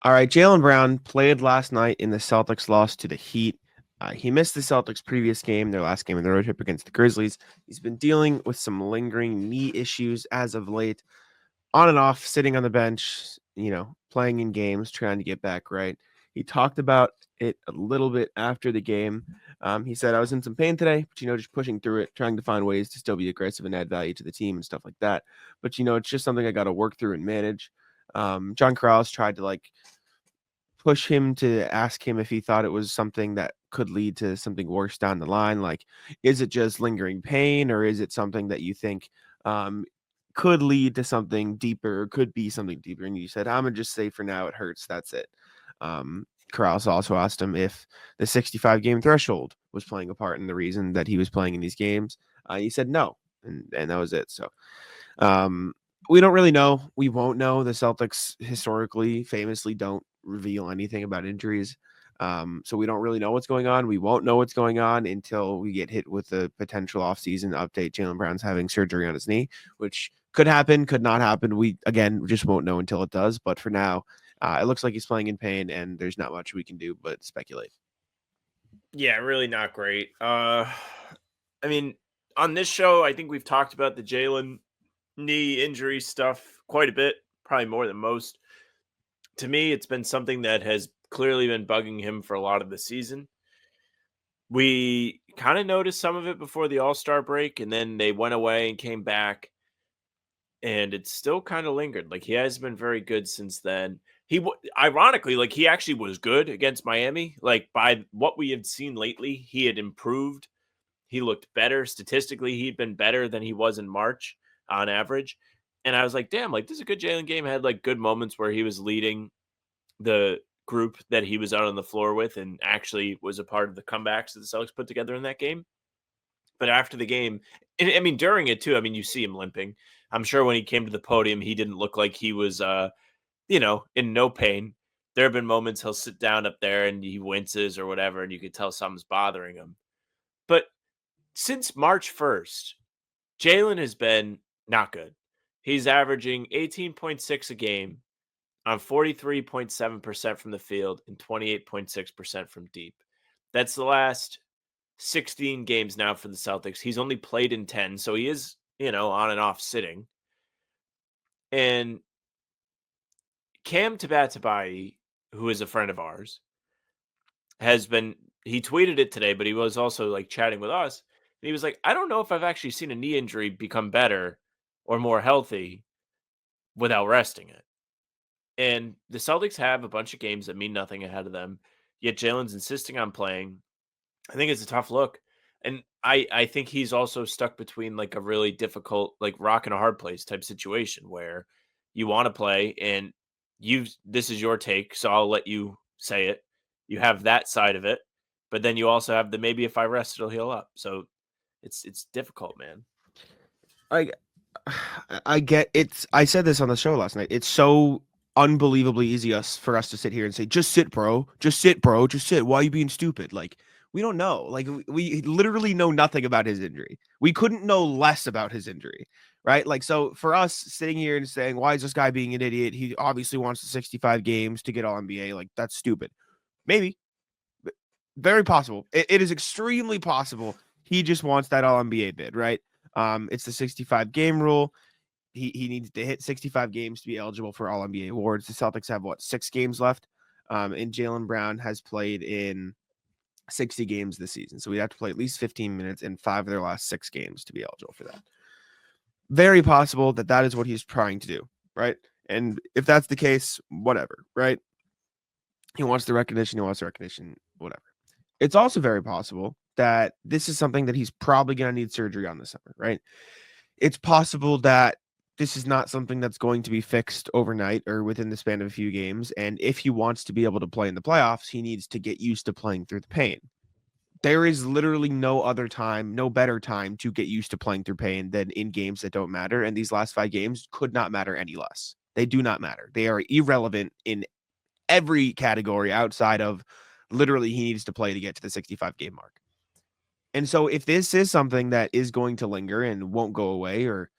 All right, Jaylen Brown played last night in the Celtics loss to the Heat. He missed the Celtics' previous game, their last game in the road trip against the Grizzlies. He's been dealing with some lingering knee issues as of late, on and off, sitting on the bench, playing in games, trying to get back right. He talked about it a little bit after the game. He said, I was in some pain today, but, just pushing through it, trying to find ways to still be aggressive and add value to the team and stuff like that. But, it's just something I got to work through and manage. John Krause tried to push him to ask him if he thought it was something that could lead to something worse down the line. Like, is it just lingering pain, or is it something that you think could lead to something deeper, or could be something deeper? And you said, I'm gonna just say for now it hurts. That's it. Krause also asked him if the 65 game threshold was playing a part in the reason that he was playing in these games. He said no, and that was it. So we don't really know. We won't know. The Celtics historically, famously, don't reveal anything about injuries. So we don't really know what's going on. We won't know what's going on until we get hit with the potential offseason update. Jaylen Brown's having surgery on his knee, which could happen, could not happen. We, again, just won't know until it does. But for now, it looks like he's playing in pain, and there's not much we can do but speculate. Yeah, really not great. I mean, on this show, I think we've talked about the Jalen knee injury stuff quite a bit, probably more than most. To me, it's been something that has clearly been bugging him for a lot of the season. We kind of noticed some of it before the All-Star break, and then they went away and came back, and it's still kind of lingered. Like, he has been very good since then. Ironically, like, he actually was good against Miami. Like, by what we had seen lately, he had improved. He looked better statistically. He'd been better than he was in March on average. And I was like, damn, like, this is a good Jalen game. Had like good moments where he was leading the group that he was out on the floor with and actually was a part of the comebacks that the Celtics put together in that game. But after the game, and I mean, during it too, I mean, you see him limping. I'm sure when he came to the podium, he didn't look like he was, in no pain. There have been moments he'll sit down up there and he winces or whatever, and you could tell something's bothering him. But since March 1st, Jalen has been not good. He's averaging 18.6 a game on 43.7% from the field and 28.6% from deep. That's the last 16 games now for the Celtics. He's only played in 10, so he is, on and off sitting. And Cam Tabatabai, who is a friend of ours, he tweeted it today, but he was also like chatting with us. And he was like, I don't know if I've actually seen a knee injury become better or more healthy without resting it. And the Celtics have a bunch of games that mean nothing ahead of them, yet Jalen's insisting on playing. I think it's a tough look. And I think he's also stuck between like a really difficult, like rock and a hard place type situation where you want to play and this is your take, so I'll let you say it. You have that side of it, but then you also have the maybe if I rest it'll heal up. So it's difficult, man. I I get it's. I said this on the show last night. It's so unbelievably easy for us to sit here and say, "Just sit, bro. Just sit, bro. Just sit. Why are you being stupid?" Like, we don't know. Like, we literally know nothing about his injury. We couldn't know less about his injury, right? Like, so for us sitting here and saying, "Why is this guy being an idiot? He obviously wants the 65 games to get all NBA." Like, that's stupid. Maybe, very possible. It is extremely possible he just wants that all NBA bid, right? It's the 65 game rule. He needs to hit 65 games to be eligible for all NBA awards. The Celtics have 6 games left. And Jaylen Brown has played in 60 games this season. So we'd have to play at least 15 minutes in 5 of their last 6 games to be eligible for that. Very possible that is what he's trying to do, right? And if that's the case, whatever, right? He wants the recognition, whatever. It's also very possible that this is something that he's probably going to need surgery on this summer, right? It's possible that this is not something that's going to be fixed overnight or within the span of a few games. And if he wants to be able to play in the playoffs, he needs to get used to playing through the pain. There is literally no other time, no better time to get used to playing through pain than in games that don't matter. And these last 5 games could not matter any less. They do not matter. They are irrelevant in every category outside of literally he needs to play to get to the 65 game mark. And so if this is something that is going to linger and won't go away or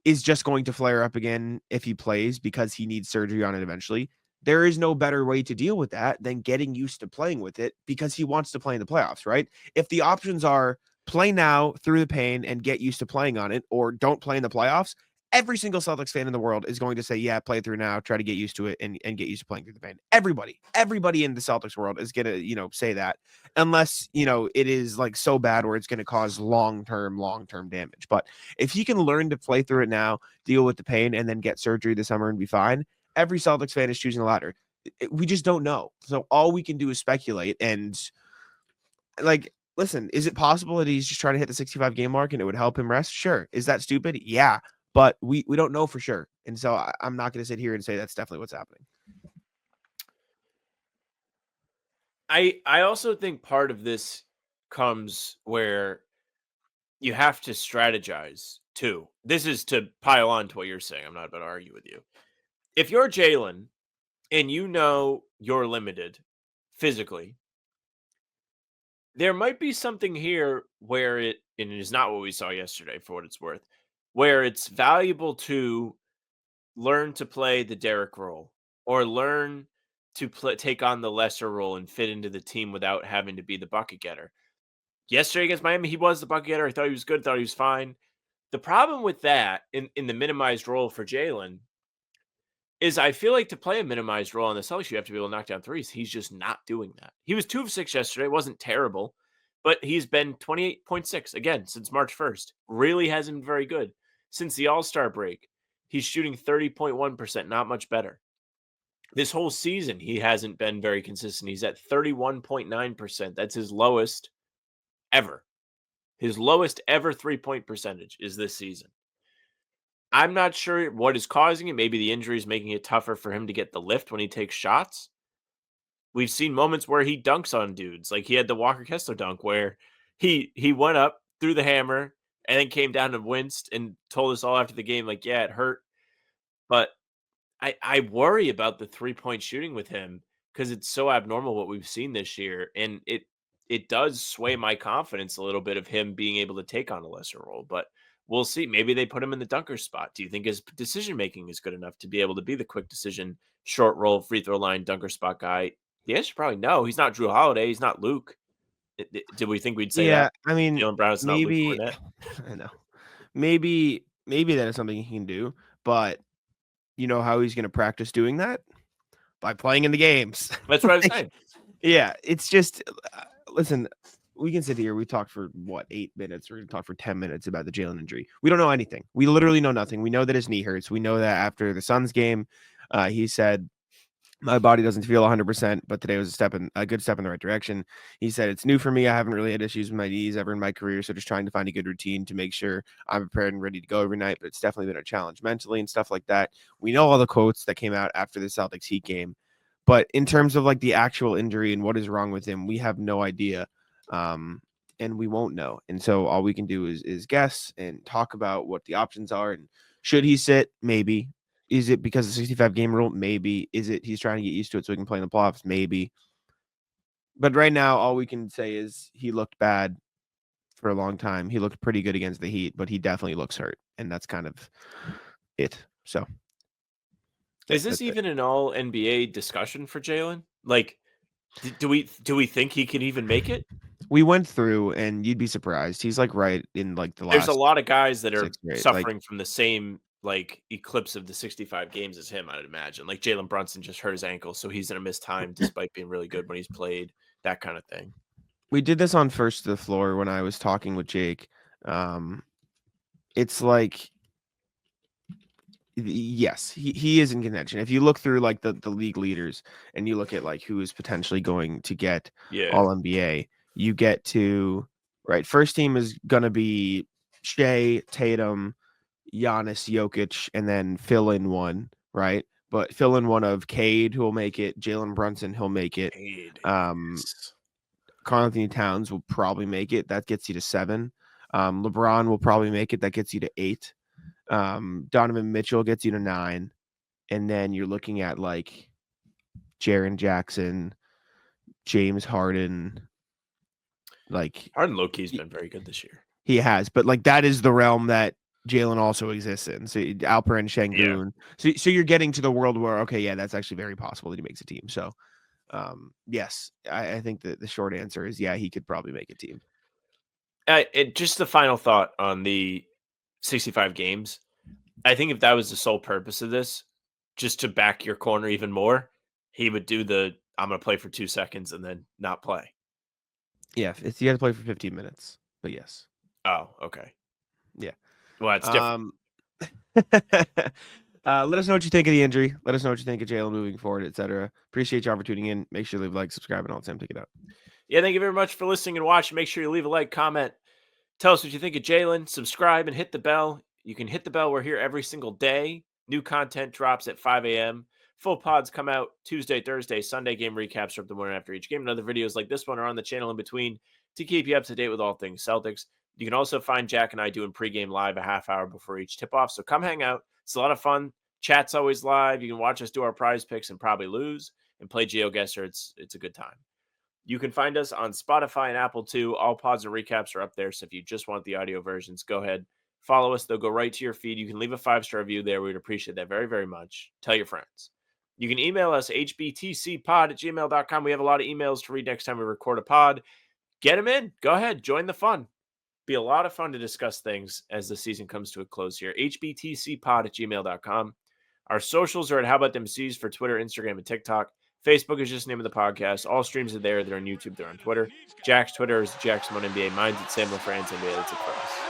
is just going to flare up again if he plays because he needs surgery on it eventually, there is no better way to deal with that than getting used to playing with it because he wants to play in the playoffs, right? If the options are play now through the pain and get used to playing on it, or don't play in the playoffs, every single Celtics fan in the world is going to say, yeah, play through now, try to get used to it and get used to playing through the pain. Everybody in the Celtics world is going to, say that unless, it is like so bad where it's going to cause long-term damage. But if he can learn to play through it now, deal with the pain, and then get surgery this summer and be fine, every Celtics fan is choosing the latter. We just don't know. So all we can do is speculate. And like, listen, is it possible that he's just trying to hit the 65 game mark and it would help him rest? Sure. Is that stupid? Yeah. But we don't know for sure. And so I'm not going to sit here and say that's definitely what's happening. I also think part of this comes where you have to strategize too. This is to pile on to what you're saying. I'm not about to argue with you. If you're Jaylen and you know you're limited physically, there might be something here where and it is not what we saw yesterday for what it's worth, where it's valuable to learn to play the Derrick role or learn to take on the lesser role and fit into the team without having to be the bucket getter. Yesterday against Miami, he was the bucket getter. I thought he was good, thought he was fine. The problem with that in the minimized role for Jaylen is I feel like to play a minimized role on the Celtics, you have to be able to knock down threes. He's just not doing that. He was 2 of 6 yesterday. It wasn't terrible, but he's been 28.6 again since March 1st. Really hasn't been very good. Since the All-Star break, he's shooting 30.1%, not much better. This whole season, he hasn't been very consistent. He's at 31.9%. That's his lowest ever. His lowest ever 3-point percentage is this season. I'm not sure what is causing it. Maybe the injury is making it tougher for him to get the lift when he takes shots. We've seen moments where he dunks on dudes. Like he had the Walker Kessler dunk where he went up, threw the hammer, and then came down and winced and told us all after the game, like, yeah, it hurt. But I worry about the 3-point shooting with him because it's so abnormal what we've seen this year. And it does sway my confidence a little bit of him being able to take on a lesser role. But we'll see. Maybe they put him in the dunker spot. Do you think his decision making is good enough to be able to be the quick decision, short roll, free throw line, dunker spot guy? The answer is probably no. He's not Drew Holiday. He's not Luke. Did we think we'd say Yeah. that? I mean, Jaylen Brown is not Luke maybe, Cornett. I know, maybe that is something he can do, but you know how he's going to practice doing that? By playing in the games. That's what I was Like, saying. yeah, it's just listen, we can sit here. We talked for 8 minutes. We're going to talk for 10 minutes about the Jaylen injury. We don't know anything. We literally know nothing. We know that his knee hurts. We know that after the Suns game, he said, my body doesn't feel 100%, but today was a good step in the right direction. He said, it's new for me. I haven't really had issues with my knees ever in my career. So just trying to find a good routine to make sure I'm prepared and ready to go every night. But it's definitely been a challenge mentally and stuff like that. We know all the quotes that came out after the Celtics Heat game. But in terms of like the actual injury and what is wrong with him, we have no idea. And we won't know. And so all we can do is guess and talk about what the options are. And should he sit? Maybe. Is it because of the 65 game rule? Maybe. Is it he's trying to get used to it so he can play in the playoffs? Maybe. But right now, all we can say is he looked bad for a long time. He looked pretty good against the Heat, but he definitely looks hurt. And that's kind of it. So Is this even an all NBA discussion for Jaylen? Like, do we think he can even make it? We went through, and you'd be surprised. He's like right in like the There's a last lot of guys that are 6 or 8. Like, suffering from the same like eclipse of the 65 games as him, I'd imagine. Like Jalen Brunson just hurt his ankle, so he's gonna miss time despite being really good when he's played, that kind of thing. we did this on First to the Floor when I was talking with Jake. It's like, yes, he is in contention. If you look through like the league leaders and you look at like who is potentially going to get all NBA, you get to right. First team is gonna be Shea, Tatum, Giannis, Jokic, and then fill in one, right? But fill in one of Cade, who will make it. Jalen Brunson, he'll make it. Cade, yes. Karl Anthony Towns will probably make it. That gets you to 7. LeBron will probably make it. That gets you to 8. Donovan Mitchell gets you to 9. And then you're looking at like Jaren Jackson, James Harden. Like Harden low-key's been very good this year. he has, but like that is the realm that Jaylen also exists in. So Alperen Yeah. Şengün. So you're getting to the world where, okay, yeah, that's actually very possible that he makes a team. So yes, I think that the short answer is yeah, he could probably make a team. Just the final thought on the 65 games. I think if that was the sole purpose of this, just to back your corner even more, he would do the I'm going to play for 2 seconds and then not play. Yeah, it's you had to play for 15 minutes. But yes. Oh, okay. Yeah. Well, it's different. Let us know what you think of the injury. Let us know what you think of Jaylen moving forward, etc. Appreciate y'all for tuning in. Make sure you leave a like, subscribe, and all the time. Take it out. Yeah, thank you very much for listening and watching. Make sure you leave a like, comment, tell us what you think of Jaylen, subscribe, and hit the bell. You can hit the bell. We're here every single day. New content drops at 5 a.m. Full pods come out Tuesday, Thursday, Sunday. Game recaps are up the morning after each game. And other videos like this one are on the channel in between to keep you up to date with all things Celtics. You can also find Jack and I doing pregame live a half hour before each tip-off. So come hang out. It's a lot of fun. Chat's always live. You can watch us do our prize picks and probably lose and play GeoGuessr. It's a good time. You can find us on Spotify and Apple too. All pods and recaps are up there. So if you just want the audio versions, go ahead, follow us. They'll go right to your feed. You can leave a 5-star review there. We'd appreciate that very, very much. Tell your friends. You can email us, hbtcpod@gmail.com. We have a lot of emails to read next time we record a pod. Get them in. Go ahead. Join the fun. Be a lot of fun to discuss things as the season comes to a close here. hbtcpod@gmail.com. Our socials are at How About Them C's for Twitter, Instagram, and TikTok. Facebook is just the name of the podcast. All streams are there. They're on YouTube. They're on Twitter. Jack's Twitter is Jack Simone NBA. Mine's at Sam LaFrance NBA. That's it for us.